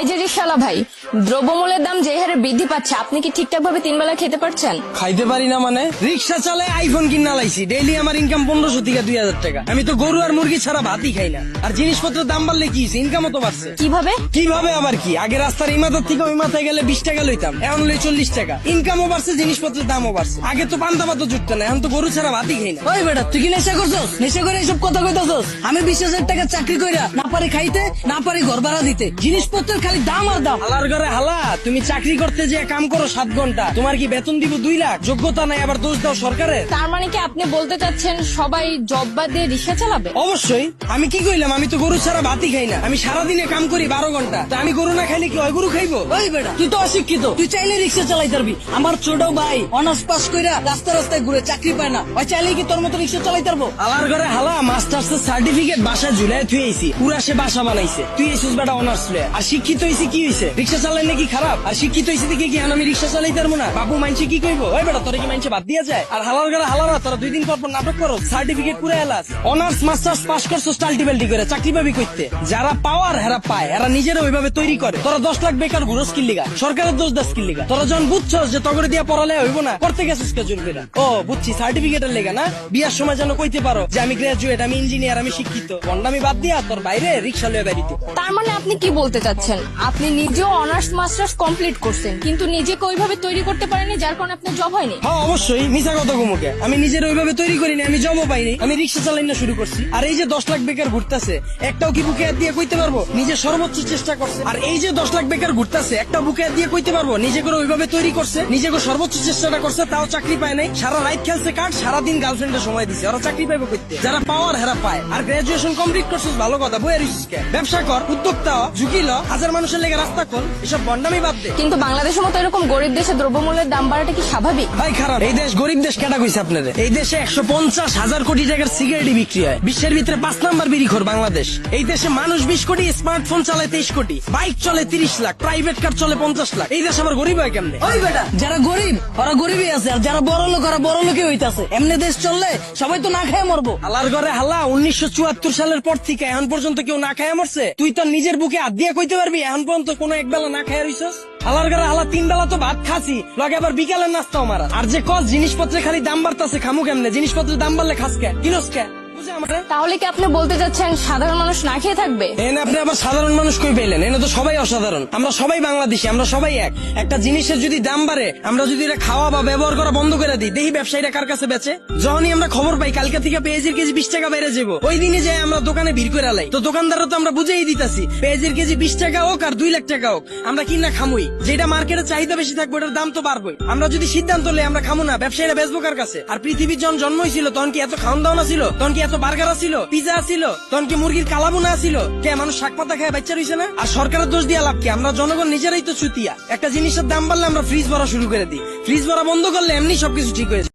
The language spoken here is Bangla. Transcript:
এই যে রিকশাওয়ালা ভাই, দ্রব্যমূল্যের দাম যে হারে বৃদ্ধি পাচ্ছে, আপনি কি ঠিকঠাক ভাবে 3 বেলা খেতে পারছেন? খাইতে পারি না মানে? রিক্সা চালায় আইফোন কিনা লাইছি, ডেইলি আমার ইনকাম 1500 থেকে 2000 টাকা। আমি তো গরু আর মুরগি ছাড়া ভাতই খাই না। আর জিনিসপত্রের দাম বাড়লে কি ইনকামও তো বাড়ছে। কিভাবে? কিভাবে আবার কি, আগে রাস্তার এই মাথার থেকে ওই মাথায় গেলে 20 টাকা লইতাম, এখন লই 40 টাকা। ইনকামও বাড়ছে, জিনিসপত্রের দামও বাড়ছে। আগে তো পান্তা ভাতও জুটতো না, এখন তো গরু ছাড়া ভাতই খাই না। ওই বেটা, তুই কি নেশা করছস? নেশা করে এইসব কথা কইতাছস? আমি 20,000 টাকা চাকরি কইরা না পারি খাইতে, না পারি ঘর ভাড়া দিতে, জিনিসপত্রের খালি দাম আর দাম। হালার ঘরে হালা, তুমি চাকরি করতে যে কাম করো 7 ঘন্টা, তোমার কি বেতন দিব 2 লাখ? যোগ্যতা নাই, আবার দোষ দাও সরকারের। তার মানে কি আপনি বলতে চাচ্ছেন সবাই জব বাদ দিয়ে রিকশা চালাবে? অবশ্যই। আমি কি কইলাম? আমি তো গরু ছাড়া ভাতই খাই না। আমি সারাদিনে কাম করি 12 ঘন্টা। তা আমি গরু না খাইলে কি হয় গরু খাইবো? ওই বেটা, তুই তো অশিক্ষিত, তুই চাইলে রিক্সা চালাইতে পারবি। আমার ছোট ভাই অনার্স পাস কইরা রাস্তা রাস্তায় ঘুরে চাকরি পায় না, ওই চাইলে কি তোর মতো রিক্সা চালাইতে পারবো? হালার ঘরে হালা, মাস্টার্সের সার্টিফিকেট বাসায় ঝুলাই থুই আইছি, পুরা সে বাসা বানাইছে। তুই এসুস বেটা অনার্স লয়ে। আর শিক্ষিত হইছি কি হইছে? রিক্সা চালাই নাকি খারাপ? আর শিক্ষিত হইছি দেখে কি আমি রিক্সা চালাইতে পারবো না? বাবু মাইনছে কি কইবো? ওই বেটা, তোরা কি মাইনছে বাদ দিয়া যায়? আর হালার ঘরে হালারা, তোরা 2 দিন পর পর নাটক করো, সার্টিফিকেট পুরা এলাস। অনার্স মাস্টার্স পাস করছো টাল্টিবেল্টি করে, চাকরি পাবি কইতে? যারা পাওয়ার হেরা পায়, এরা নিজেরা ওইভাবে তৈরি করে। তোরা 10 লাখ বেকার ঘুরো স্কিল লিগা, সরকারের দোষ দা স্কিল লিগা। তোরা যখন বুঝছস যে তগরে দিয়া পড়ালে হইব না, করতে গেছিস কে জোর করে? ও বুঝছি, সার্টিফিকেটের লেগা না? বিয়ার সময় যেন কইতে পারো যে আমি গ্রাজুয়েট, আমি ইঞ্জিনিয়ার, আমি শিক্ষিত। বন্ডামি বাদ দিয়া তোর বাইরে রিক্সা লয়ে বেরিতে। তার মানে আপনি কি বলতে চাচ্ছেন, আপনি নিজেও অনার্স মাস্টার্স কমপ্লিট করছেন কিন্তু নিজেকে ওইভাবে তৈরি করতে পারেননি, যার কারণে আপনার জব হয়নি? হ্যাঁ অবশ্যই, মিছা কথা কমুকে। আমি নিজের ওইভাবে তৈরি করিনি, আমি জবও পাইনি, আমি রিক্সা চালাই না শুরু করছি। আর এই যে 10 লাখ বেকার ঘুরতেছে, একটাও কি বুকে হাত দিয়ে কইতে পারবো নিজে সর্বোচ্চ চেষ্টা করছে? আর এই যে 10 লাখ বেকার ঘুরতেছে, একটা বুকে হাত দিয়ে কইতে পারবো নিজে করে ওইভাবে তৈরি করছে, নিজে করে সর্বোচ্চ চেষ্টাটা করছে, তাও চাকরি পায় নাই? সারা রাত খেলছে কাঠ, সারাদিন গার্লফ্রেন্ডের সময় দিছে, ওরা চাকরি পাইবো করতে? যারা পাওয়ার হেরা পায়। আর গ্রাজুয়েশন কমপ্লিট করছিস ভালো কথা, বইয়ের ব্যবসা কর, উদ্যোক্তা হ, ঝুঁকি ল, 1000 মানুষের লেগে রাস্তা খোল, এসব বন্ডামি বাদ দে। কিন্তু বাংলাদেশের মতো এরকম গরিব দেশে দ্রব্যমূল্যের দাম বাড়াটা কি স্বাভাবিক? ভাই খারাপ। এই দেশ গরিব দেশ কেটা কইছে আপনাদের? এই দেশে 150,000 কোটি টাকার সিগারেটই বিক্রি হয়। বিশ্বের ভিতরে 5 নাম্বার বিড়িখোর বাংলাদেশ। এই দেশে মানুষ 20 কোটি, স্মার্টফোন চালায় 23 কোটি, বাইক চলে 30 লাখ, প্রাইভেট কার চলে 50 লাখ। এই দেশ আবার গরিব হয় কেমনে? ওই বেটা, যারা গরিব ওরা গরিবই আছে, আর যারা বড় লোক ওরা বড় লোকই হইতাছে। এমনি দেশ চললে সবাই তো না খেয়ে মরবো। হালার ঘরে হালা, 1974 সালের পর থেকে এখন পর্যন্ত কেউ না খায় মরছে? তুই তো নিজের বুকে হাত দিয়ে কইতে পারবি এখন পর্যন্ত কোনো একবেলা না খায় রইছস? হালার ঘরে হালা, 3 বেলা তো ভাত খাসি, লগে আবার বিকালের নাস্তাও মারা। আর যে কস জিনিসপত্রের খালি দাম বাড়তাছে, খামু কেমনে? জিনিসপত্রের দাম বাড়লে খাস কে, কিনস কে? বুঝে আমারে? তাহলে কি আপনি বলতে চাচ্ছেন সাধারণ মানুষ না খেয়ে থাকবে? এনে আপনি আবার সাধারণ মানুষ কই পেলেন? এনে তো সবাই অসাধারণ। আমরা সবাই বাংলাদেশি, আমরা সবাই এক। একটা জিনিসের যদি দাম বাড়ে, আমরা যদি এটা খাওয়া বা ব্যবহার করা বন্ধ করে দিই, দেখি ব্যবসায়ীরা কার কাছে বেচে। যখনই আমরা খবর পাই কালকে থেকে পেঁয়াজের কেজি 20 টাকা বেড়ে যাবো, ওই দিনে যাই আমরা দোকানে ভিড় করে লাই। তো দোকানদাররা তো আমরা বুঝেই দিতাছি পেঁয়াজের কেজি 20 টাকা হোক আর 2 লাখ টাকা হোক, আমরা কিনা খামুই। যেটা মার্কেটে চাহিদা বেশি থাকবে ওটার দাম তো বাড়বেই। আমরা যদি সিদ্ধান্ত লই আমরা খামু না, ব্যবসায়ীরা বেচবো কার কাছে? আর পৃথিবীর যখন জন্ম হয়েছিল তখন কি এত খাওয়ান দাওয়া ছিল? তখন কি এত বার্গার ছিল, পিজা ছিল? তখন কি মুরগির কালাবুনা ছিল? কে মানুষ শাক পাতা খায় বাচ্চা রইছে না? আর সরকারের দোষ দিয়া লাভ কি? আমরা জনগণ নিজেরাই তো চুতিয়া। একটা জিনিসের দাম বাড়লে আমরা ফ্রিজ ভরা শুরু করে দিই, ফ্রিজ ভরা বন্ধ করলে এমনি সবকিছু ঠিক হয়ে যায়।